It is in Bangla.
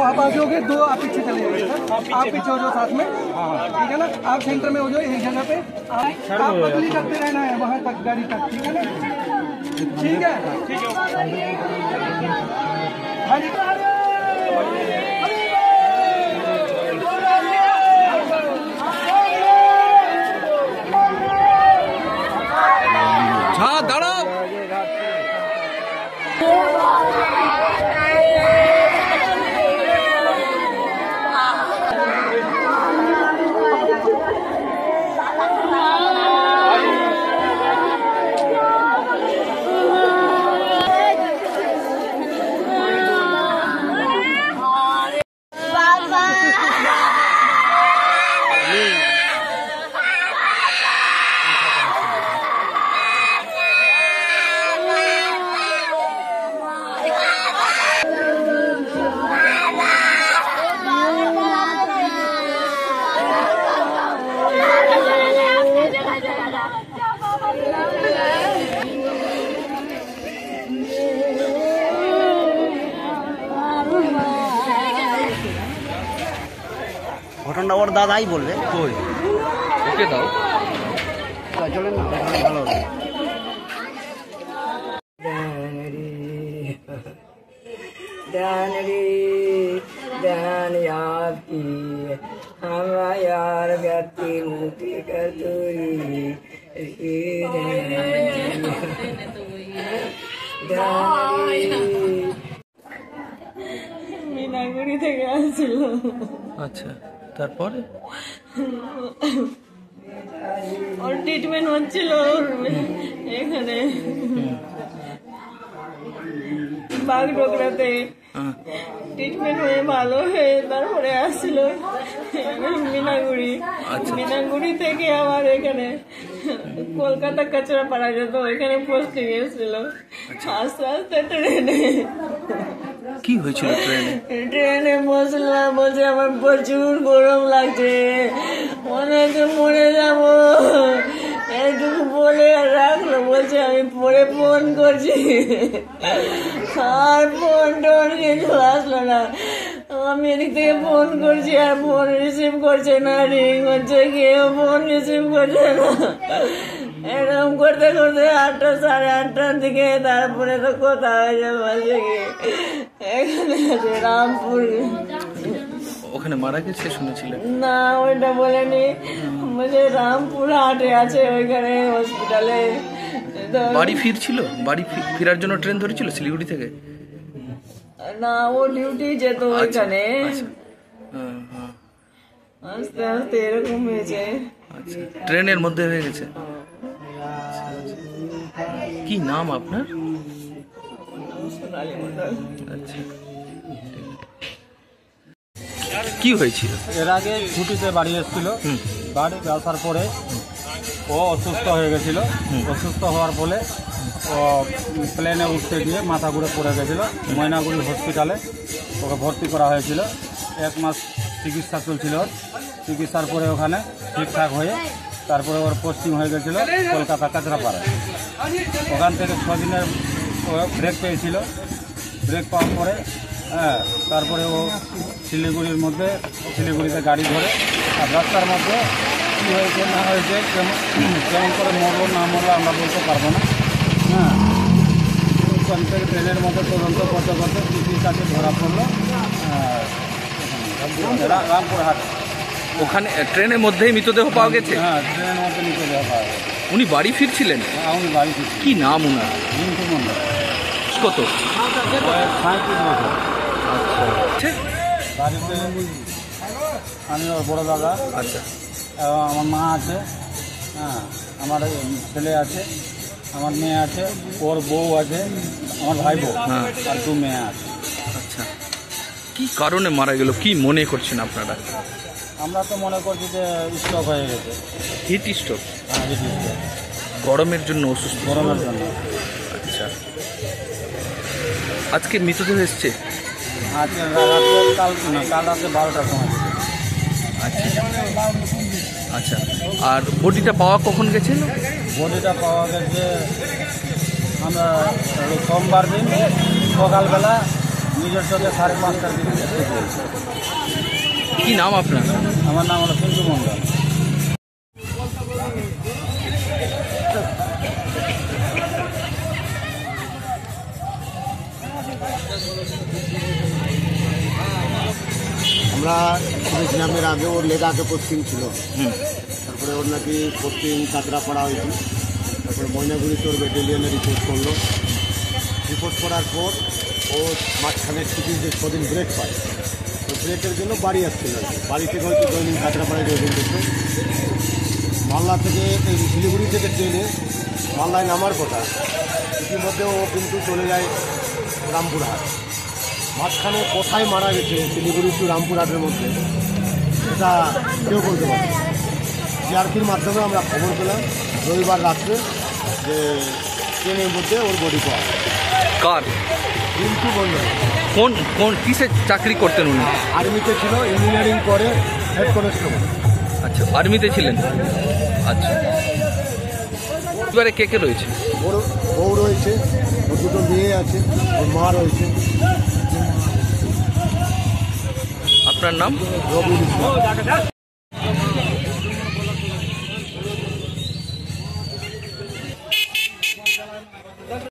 आप आगे हो गए, दो आप पीछे चले जाइए, आप पीछे हो जाओ साथ में, ठीक है ना। आप सेंटर में हो जाओ एक जगह पे, आप बदली करते रहना है वहाँ तक गाड़ी तक, ठीक है ना। ठीक है, हाँ जी। हाँ दाঁড়াও। ঘটনাটা ওর দাদাই বলবে। কই ওকে দাও, চলেন না, ভালো হবে। ध्यान रे ध्यान आपकी हमारा यार व्यक्ति मुक्ति कर মিনাগুড়ি থেকে আসছিল। আচ্ছা, তারপরে ওর ট্রিটমেন্ট হচ্ছিল এখানে বাগডোগরাতে, ট্রিটমেন্ট হয়ে ভালো হয়ে তারপরে আসছিল মিনাগুড়ি। মিনাগুড়ি থেকে আবার এখানে কলকাতা কাঁচরাপাড়া যেত, এখানে পোস্টিং এসেছিল। আস্তে আস্তে ট্রেনে কি হয়েছিল? ট্রেনে বসলাম, বলছে আমার প্রচুর গরম লাগছে, মনে হচ্ছে মরে যাবো, এইটুকু বলে রাখলো। বলছে আমি পরে ফোন করছি, আর ফোন টোন কিছু আসলো না। আমি এদিক থেকে ফোন করছি আর ফোন রিসিভ করছে না, রিং হচ্ছে, কেউ ফোন রিসিভ করছে না। এরকম করতে করতে 8টা সাড়ে 8টার দিকে তারপরে তো কথা হয়ে যাবে বলছে কি এখানে আছে রামপুর। ওখানে মারা গেছে শুনেছিলেন? না ওইটা বলেনি, বলছে রামপুর হাটে আছে ওইখানে হসপিটালে। বাড়ি ফিরছিল, বাড়ি ফেরার জন্য ট্রেন ধরেছিল শিলিগুড়ি থেকে? না ও ডিউটি যেত ওইখানে। আস্তে আস্তে এরকম হয়েছে। আচ্ছা, ট্রেনের মধ্যে হয়ে গেছে। কি নাম আপনার? আচ্ছা, কি হয়েছিল? এর আগে ছুটিতে বাড়ি এসেছিল, বাড়ি আসার পরে ও অসুস্থ হয়ে গেছিল। অসুস্থ হওয়ার ফলে ও প্লেনে উঠতে গিয়ে মাথা ঘুরে পড়ে গেছিল। ময়নাগুড়ি হসপিটালে ওকে ভর্তি করা হয়েছিল। 1 মাস চিকিৎসা চলছিল। চিকিৎসার পরে ওখানে ঠিকঠাক হয়ে তারপরে ওর পোস্টিং হয়ে গেছিলো কলকাতা কাঁচরাপাড়ায়। ওখান থেকে 6 দিনের ব্রেক পেয়েছিল। ব্রেক পাওয়ার পরে তারপরে ও শিলিগুড়িতে গাড়ি ধরে, আর রাস্তার মধ্যে কী হয়েছে না হয়েছে, কেমন করে মরলো না মরলো আমরা বলতে পারবো না। ওখান থেকে ট্রেনের মধ্যে তদন্ত করতে করতে পিসির কাছে ধরা পড়লো রামপুরহাট। ওখানে ট্রেনের মধ্যেই মৃতদেহ পাওয়া গেছে? হ্যাঁ, ট্রেনের মধ্যে মৃতদেহ পাওয়া গেছে। উনি বাড়ি ফিরছিলেন? উনি বাড়ি ফিরছিলেন। কি নাম ওনার? রিন্টু মন্ডল। কত? 37 বছর। আচ্ছা, বাড়িতে আমি ওর বড় দাদা, আচ্ছা, এবং আমার মা আছে, আমার ছেলে আছে, আমার মেয়ে আছে, ওর বউ আছে, আমার ভাই বউ হ্যাঁ। আর 2 মেয়ে আছে। আচ্ছা, কি কারণে মারা গেল কি মনে করছেন আপনারা? আমরা তো মনে করছি যে স্ট্রোক হয়ে গেছে। হিট স্ট্রোক, হিট স্ট্রোক, গরমের জন্য অসুস্থ। গরমের জন্য। আচ্ছা, আজকে মৃতদেহ এসছে? আজকে রাত্রে কাল রাতে 12টার সময়। আচ্ছা আচ্ছা, আর বডিটা পাওয়া কখন গেছিল? বডিটা পাওয়া গেছে আমরা সোমবার দিন সকালবেলা নিজের চোখে 5:30টার দিকে দেখতে পেয়েছি। কি নাম আপনার? আমার নাম হলো পিন্টু মন্ডল। আমরা শুনেছিলাম এর আগে ওর লেগাকে পোস্টিং ছিল, তারপরে ওর নাকি পোস্টিং কাতরাপাড়া হয়েছিল, তারপরে ময়নাগুড়িতে ওর ব্যাটালিয়নে রিপোর্ট করলো। রিপোর্ট করার পর ও মাঝখানে ছুটির যে 6 দিন ব্রেক পায়, তো ব্রেকের জন্য বাড়ি আসছিল আর কি। বাড়ি থেকে হয়তো দৈনিক কাতরাপাড়ায় ড্রাইভিং করতো। মালদা থেকে এই শিলিগুড়ি থেকে ট্রেনে মালদায় নামার কথা, ইতিমধ্যে ও কিন্তু চলে যায় রামপুরহাট। মাঝখানে কোথায় মারা গেছে শিলিগুড়ি টু রামপুরহাটের মধ্যে এটা কেউ বলতে পারে। জিআরপির মাধ্যমে আমরা খবর পেলাম রবিবার রাত্রে যে ট্রেনের মধ্যে ওর বডি পাওয়া। কার? পিন্টু মন্ডল। কোন কোন কিসে চাকরি করতেন উনি? আর্মিতে ছিল, ইঞ্জিনিয়ারিং করে হেড কনস্টেবল। আচ্ছা, আর্মিতে ছিলেন। আচ্ছা, এবারে কে কে রয়েছে? ওর বউ রয়েছে, ওর 2টো মেয়ে আছে, ওর মা রয়েছে। আপনার নাম? রবিউল ইসলাম।